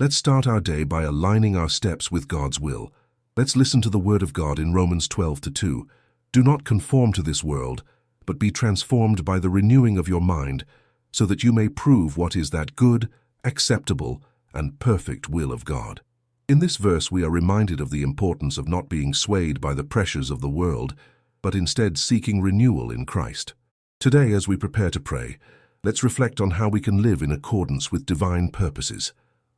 Let's start our day by aligning our steps with God's will. Let's listen to the Word of God in Romans 12:2. Do not conform to this world, but be transformed by the renewing of your mind, so that you may prove what is that good, acceptable, and perfect will of God. In this verse we are reminded of the importance of not being swayed by the pressures of the world, but instead seeking renewal in Christ. Today, as we prepare to pray, let's reflect on how we can live in accordance with divine purposes,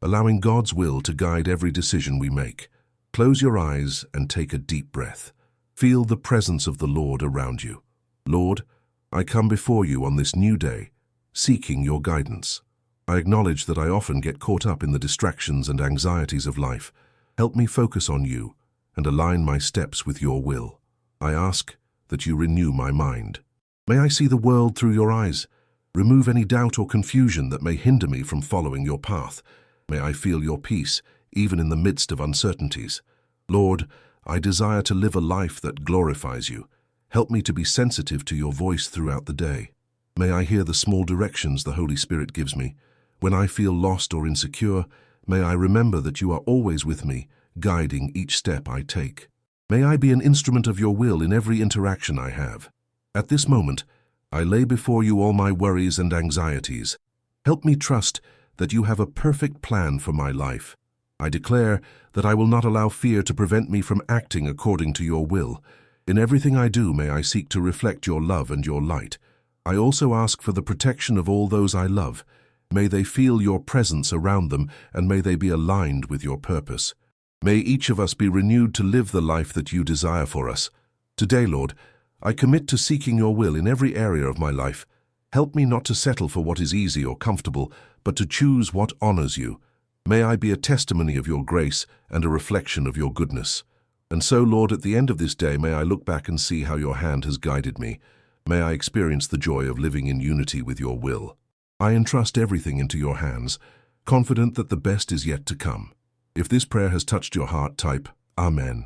allowing God's will to guide every decision we make. Close your eyes and take a deep breath. Feel the presence of the Lord around you. Lord, I come before you on this new day, seeking your guidance. I acknowledge that I often get caught up in the distractions and anxieties of life. Help me focus on you and align my steps with your will. I ask that you renew my mind. May I see the world through your eyes. Remove any doubt or confusion that may hinder me from following your path. May I feel your peace, even in the midst of uncertainties. Lord, I desire to live a life that glorifies you. Help me to be sensitive to your voice throughout the day. May I hear the small directions the Holy Spirit gives me. When I feel lost or insecure, may I remember that you are always with me, guiding each step I take. May I be an instrument of your will in every interaction I have. At this moment, I lay before you all my worries and anxieties. Help me trust that you have a perfect plan for my life. I declare that I will not allow fear to prevent me from acting according to your will. In everything I do, may I seek to reflect your love and your light. I also ask for the protection of all those I love. May they feel your presence around them, and may they be aligned with your purpose. May each of us be renewed to live the life that you desire for us. Today, Lord, I commit to seeking your will in every area of my life. Help me not to settle for what is easy or comfortable, but to choose what honors you. May I be a testimony of your grace and a reflection of your goodness. And so, Lord, at the end of this day, may I look back and see how your hand has guided me. May I experience the joy of living in unity with your will. I entrust everything into your hands, confident that the best is yet to come. If this prayer has touched your heart, type Amen.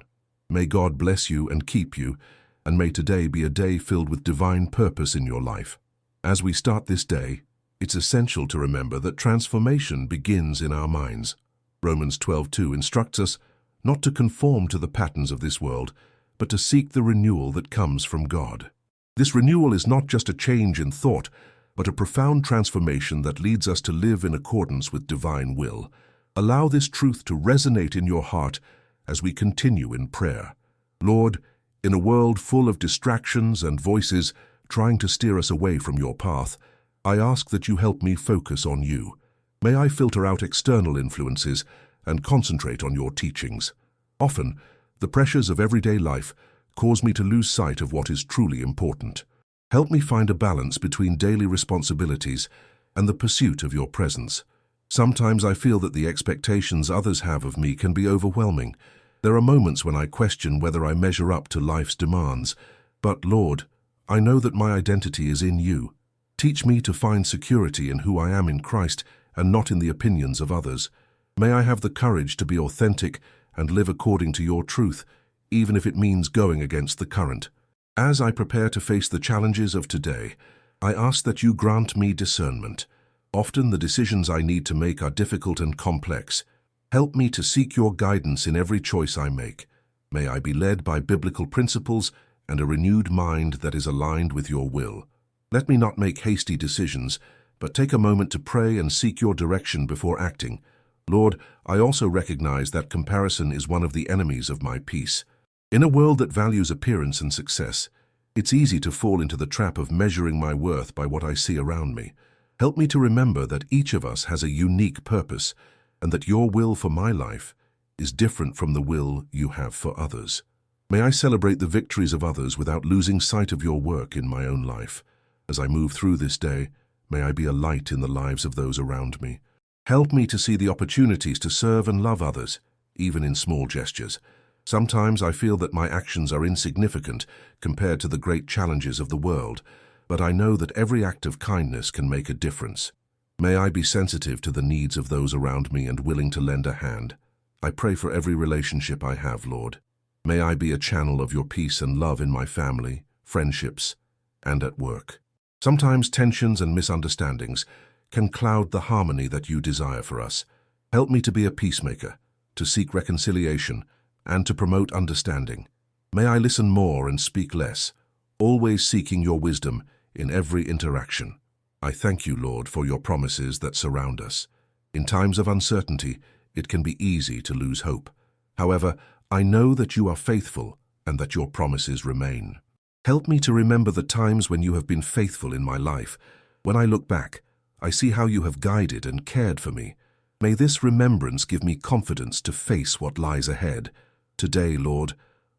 May God bless you and keep you, and may today be a day filled with divine purpose in your life. As we start this day, it's essential to remember that transformation begins in our minds. Romans 12:2 instructs us not to conform to the patterns of this world, but to seek the renewal that comes from God. This renewal is not just a change in thought, but a profound transformation that leads us to live in accordance with divine will. Allow this truth to resonate in your heart as we continue in prayer. Lord, in a world full of distractions and voices trying to steer us away from your path, I ask that you help me focus on you. May I filter out external influences and concentrate on your teachings. Often, the pressures of everyday life cause me to lose sight of what is truly important. Help me find a balance between daily responsibilities and the pursuit of your presence. Sometimes I feel that the expectations others have of me can be overwhelming. There are moments when I question whether I measure up to life's demands. But, Lord, I know that my identity is in you. Teach me to find security in who I am in Christ and not in the opinions of others. May I have the courage to be authentic and live according to your truth, even if it means going against the current. As I prepare to face the challenges of today, I ask that you grant me discernment. Often the decisions I need to make are difficult and complex. Help me to seek your guidance in every choice I make. May I be led by biblical principles and a renewed mind that is aligned with your will. Let me not make hasty decisions, but take a moment to pray and seek your direction before acting. Lord, I also recognize that comparison is one of the enemies of my peace. In a world that values appearance and success, it's easy to fall into the trap of measuring my worth by what I see around me. Help me to remember that each of us has a unique purpose and that your will for my life is different from the will you have for others. May I celebrate the victories of others without losing sight of your work in my own life. As I move through this day, may I be a light in the lives of those around me. Help me to see the opportunities to serve and love others, even in small gestures. Sometimes I feel that my actions are insignificant compared to the great challenges of the world, but I know that every act of kindness can make a difference. May I be sensitive to the needs of those around me and willing to lend a hand. I pray for every relationship I have, Lord. May I be a channel of your peace and love in my family, friendships, and at work. Sometimes tensions and misunderstandings can cloud the harmony that you desire for us. Help me to be a peacemaker, to seek reconciliation, and to promote understanding. May I listen more and speak less, always seeking your wisdom in every interaction. I thank you, Lord, for your promises that surround us. In times of uncertainty, it can be easy to lose hope. However, I know that you are faithful and that your promises remain. Help me to remember the times when you have been faithful in my life. When I look back, I see how you have guided and cared for me. May this remembrance give me confidence to face what lies ahead. Today, Lord,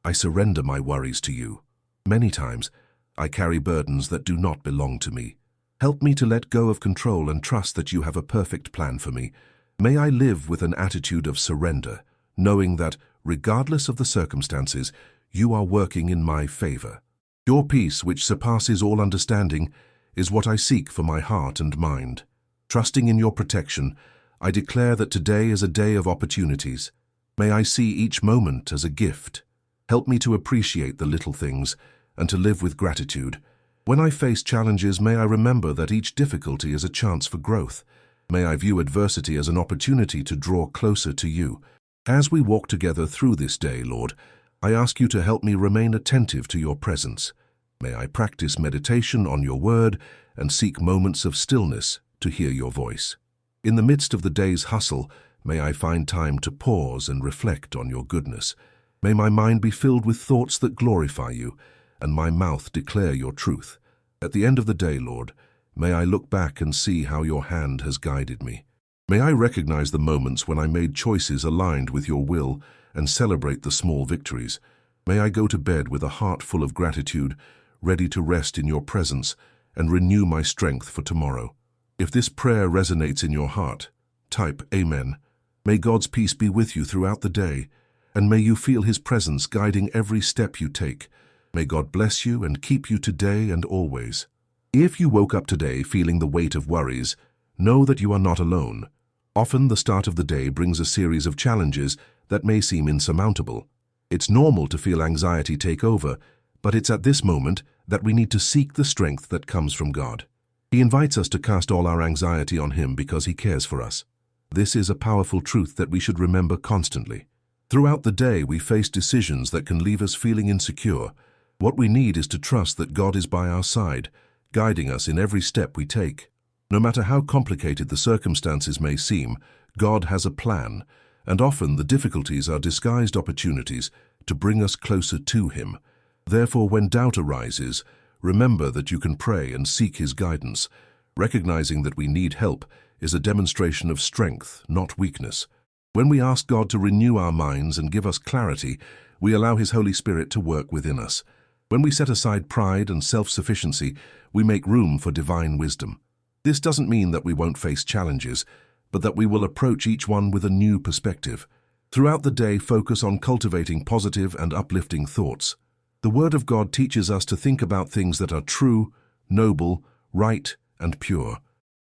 I surrender my worries to you. Many times, I carry burdens that do not belong to me. Help me to let go of control and trust that you have a perfect plan for me. May I live with an attitude of surrender, knowing that, regardless of the circumstances, you are working in my favor. Your peace, which surpasses all understanding, is what I seek for my heart and mind. Trusting in your protection, I declare that today is a day of opportunities. May I see each moment as a gift. Help me to appreciate the little things and to live with gratitude. When I face challenges, may I remember that each difficulty is a chance for growth. May I view adversity as an opportunity to draw closer to you. As we walk together through this day, Lord, I ask you to help me remain attentive to your presence. May I practice meditation on your word and seek moments of stillness to hear your voice. In the midst of the day's hustle, may I find time to pause and reflect on your goodness. May my mind be filled with thoughts that glorify you, and my mouth declare your truth. At the end of the day, Lord, may I look back and see how your hand has guided me. May I recognize the moments when I made choices aligned with your will and celebrate the small victories. May I go to bed with a heart full of gratitude, ready to rest in your presence and renew my strength for tomorrow. If this prayer resonates in your heart, type Amen. May God's peace be with you throughout the day, and may you feel His presence guiding every step you take. May God bless you and keep you today and always. If you woke up today feeling the weight of worries, know that you are not alone. Often the start of the day brings a series of challenges that may seem insurmountable. It's normal to feel anxiety take over, but it's at this moment that we need to seek the strength that comes from God. He invites us to cast all our anxiety on Him because He cares for us. This is a powerful truth that we should remember constantly. Throughout the day, we face decisions that can leave us feeling insecure. What we need is to trust that God is by our side, guiding us in every step we take. No matter how complicated the circumstances may seem, God has a plan, and often the difficulties are disguised opportunities to bring us closer to Him. Therefore, when doubt arises, remember that you can pray and seek His guidance. Recognizing that we need help is a demonstration of strength, not weakness. When we ask God to renew our minds and give us clarity, we allow His Holy Spirit to work within us. When we set aside pride and self-sufficiency, we make room for divine wisdom. This doesn't mean that we won't face challenges, but that we will approach each one with a new perspective. Throughout the day, focus on cultivating positive and uplifting thoughts. The Word of God teaches us to think about things that are true, noble, right, and pure.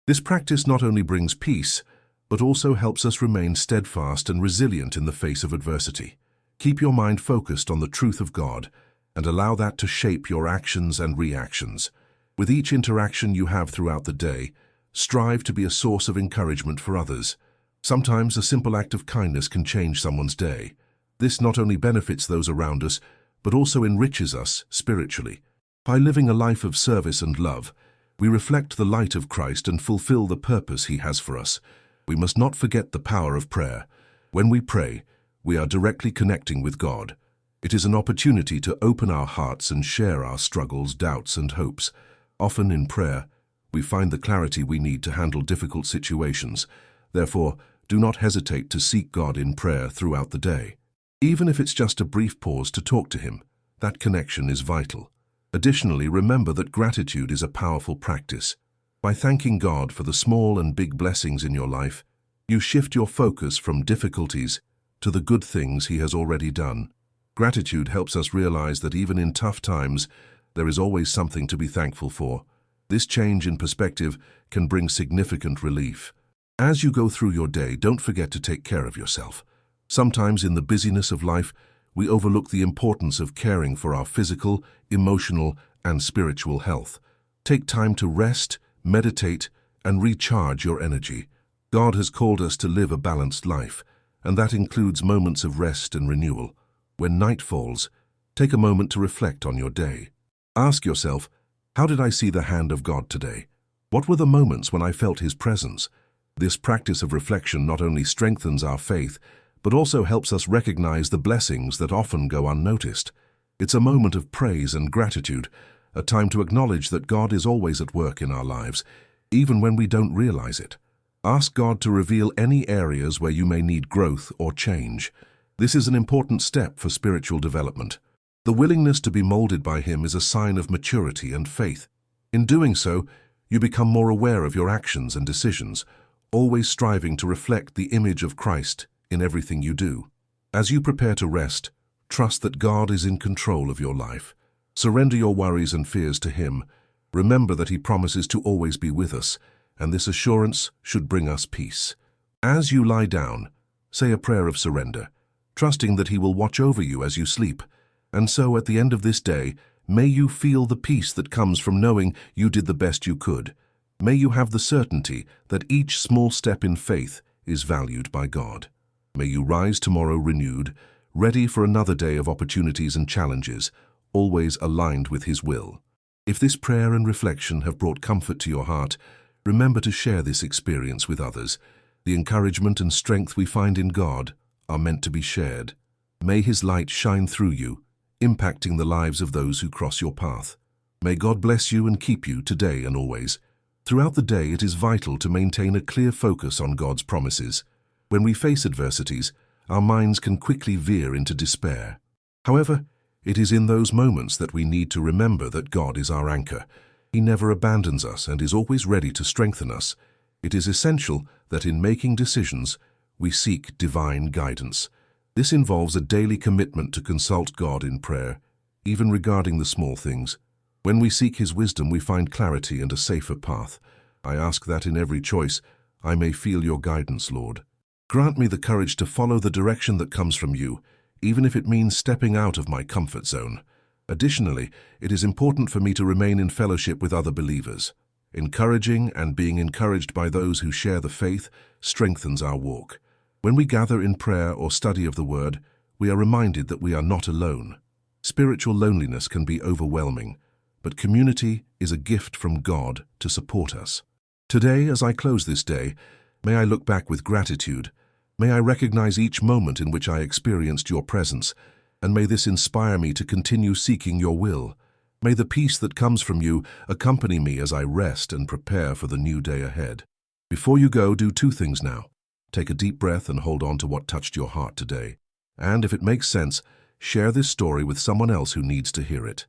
This practice not only brings peace, but also helps us remain steadfast and resilient in the face of adversity. Keep your mind focused on the truth of God, and allow that to shape your actions and reactions. With each interaction you have throughout the day, strive to be a source of encouragement for others. Sometimes a simple act of kindness can change someone's day. This not only benefits those around us, but also enriches us spiritually. By living a life of service and love, we reflect the light of Christ and fulfill the purpose He has for us. We must not forget the power of prayer. When we pray, we are directly connecting with God. It is an opportunity to open our hearts and share our struggles, doubts, and hopes. Often in prayer, we find the clarity we need to handle difficult situations. Therefore, do not hesitate to seek God in prayer throughout the day. Even if it's just a brief pause to talk to Him, that connection is vital. Additionally, remember that gratitude is a powerful practice. By thanking God for the small and big blessings in your life, you shift your focus from difficulties to the good things He has already done. Gratitude helps us realize that even in tough times, there is always something to be thankful for. This change in perspective can bring significant relief. As you go through your day, don't forget to take care of yourself. Sometimes in the busyness of life, we overlook the importance of caring for our physical, emotional, and spiritual health. Take time to rest, meditate, and recharge your energy. God has called us to live a balanced life, and that includes moments of rest and renewal. When night falls, take a moment to reflect on your day. Ask yourself, how did I see the hand of God today? What were the moments when I felt His presence? This practice of reflection not only strengthens our faith, but also helps us recognize the blessings that often go unnoticed. It's a moment of praise and gratitude, a time to acknowledge that God is always at work in our lives, even when we don't realize it. Ask God to reveal any areas where you may need growth or change. This is an important step for spiritual development. The willingness to be molded by Him is a sign of maturity and faith. In doing so, you become more aware of your actions and decisions, always striving to reflect the image of Christ in everything you do. As you prepare to rest, trust that God is in control of your life. Surrender your worries and fears to Him. Remember that He promises to always be with us, and this assurance should bring us peace. As you lie down, say a prayer of surrender, trusting that He will watch over you as you sleep. And so, at the end of this day, may you feel the peace that comes from knowing you did the best you could. May you have the certainty that each small step in faith is valued by God. May you rise tomorrow renewed, ready for another day of opportunities and challenges, always aligned with His will. If this prayer and reflection have brought comfort to your heart, remember to share this experience with others. The encouragement and strength we find in God are meant to be shared. May His light shine through you, impacting the lives of those who cross your path. May God bless you and keep you today and always. Throughout the day, it is vital to maintain a clear focus on God's promises. When we face adversities, our minds can quickly veer into despair. However, it is in those moments that we need to remember that God is our anchor. He never abandons us and is always ready to strengthen us. It is essential that in making decisions, we seek divine guidance. This involves a daily commitment to consult God in prayer, even regarding the small things. When we seek His wisdom, we find clarity and a safer path. I ask that in every choice, I may feel your guidance, Lord. Grant me the courage to follow the direction that comes from you, even if it means stepping out of my comfort zone. Additionally, it is important for me to remain in fellowship with other believers. Encouraging and being encouraged by those who share the faith strengthens our walk. When we gather in prayer or study of the Word, we are reminded that we are not alone. Spiritual loneliness can be overwhelming, but community is a gift from God to support us. Today, as I close this day, may I look back with gratitude. May I recognize each moment in which I experienced your presence, and may this inspire me to continue seeking your will. May the peace that comes from you accompany me as I rest and prepare for the new day ahead. Before you go, do two things now. Take a deep breath and hold on to what touched your heart today. And if it makes sense, share this story with someone else who needs to hear it.